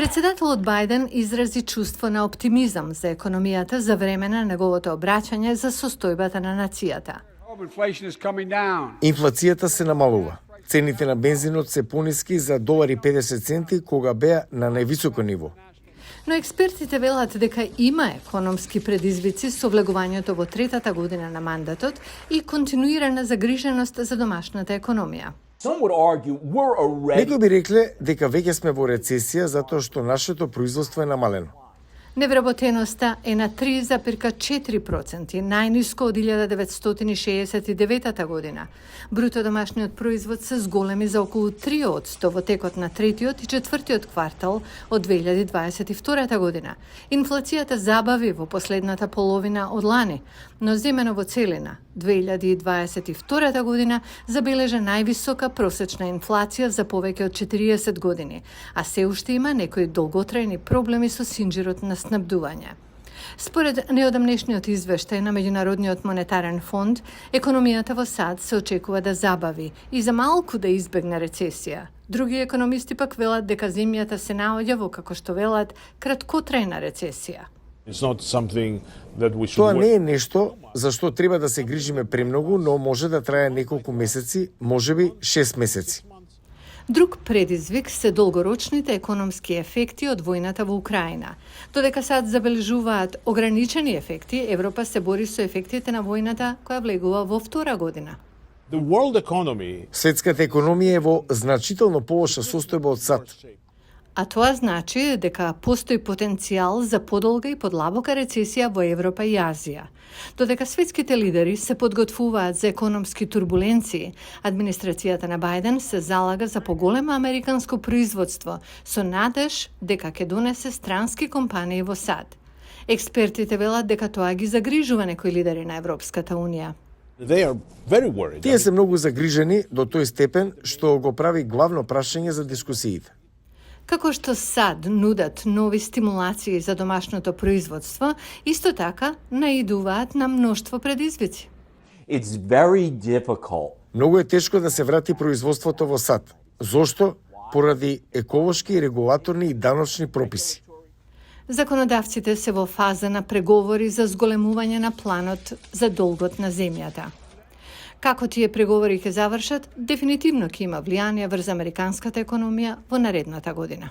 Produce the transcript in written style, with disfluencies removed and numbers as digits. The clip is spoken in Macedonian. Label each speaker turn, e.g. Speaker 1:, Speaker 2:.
Speaker 1: Председателот Бајден изрази чувство на оптимизам за економијата за време на неговото обраќање за состојбата на нацијата.
Speaker 2: Инфлацијата се намалува. Цените на бензинот се пониски за $1,50 кога беа на највисоко ниво.
Speaker 1: Но експертите велат дека има економски предизвици со влегувањето во третата година на мандатот и континуирана загриженост за домашната економија.
Speaker 2: Некои би рекле дека веќе сме во рецесија затоа што нашето производство е намалено.
Speaker 1: Невработеноста е на 3,4%, најниско од 1969 година. Бруто домашниот производ се зголеми за околу 3% во текот на третиот и четвртиот квартал од 2022 година. Инфлацијата забави во последната половина од лани, но земено во целина 2022 година забележа највисока просечна инфлација за повеќе од 40 години, а се уште има некои долготрајни проблеми со синџирот на снабдување. Според неодамнешниот извештај на Меѓународниот монетарен фонд, економијата во САД се очекува да забави и за малку да избегне рецесија. Други економисти пак велат дека земјата се наоѓа во, како што велат, краткотрајна рецесија.
Speaker 2: Тоа не е нешто за што треба да се грижиме премногу, но може да трае неколку месеци, можеби 6 месеци.
Speaker 1: Друг предизвик се долгорочните економски ефекти од војната во Украина. Додека САД забележуваат ограничени ефекти, Европа се бори со ефектите на војната која влегува во втора година.
Speaker 2: Светската економија е во значително полоша состојба од САД.
Speaker 1: А тоа значи дека постои потенцијал за подолга и подлабока рецесија во Европа и Азија. Додека светските лидери се подготвуваат за економски турбуленции, администрацијата на Бајден се залага за поголемо американско производство со надеж дека ќе донесе странски компании во САД. Експертите велат дека тоа ги загрижува некои лидери на Европската Унија.
Speaker 2: Тие се многу загрижени до тој степен што го прави главно прашање за дискусиите.
Speaker 1: Како што САД нудат нови стимулации за домашното производство, исто така наидуваат на мноштво предизвици.
Speaker 2: Многу е тешко да се врати производството во САД. Зошто? Поради еколошки, регулаторни и даночни прописи.
Speaker 1: Законодавците се во фаза на преговори за зголемување на планот за долгот на земјата. Како тие преговори ќе завршат, дефинитивно ќе има влијание врз американската економија во наредната година.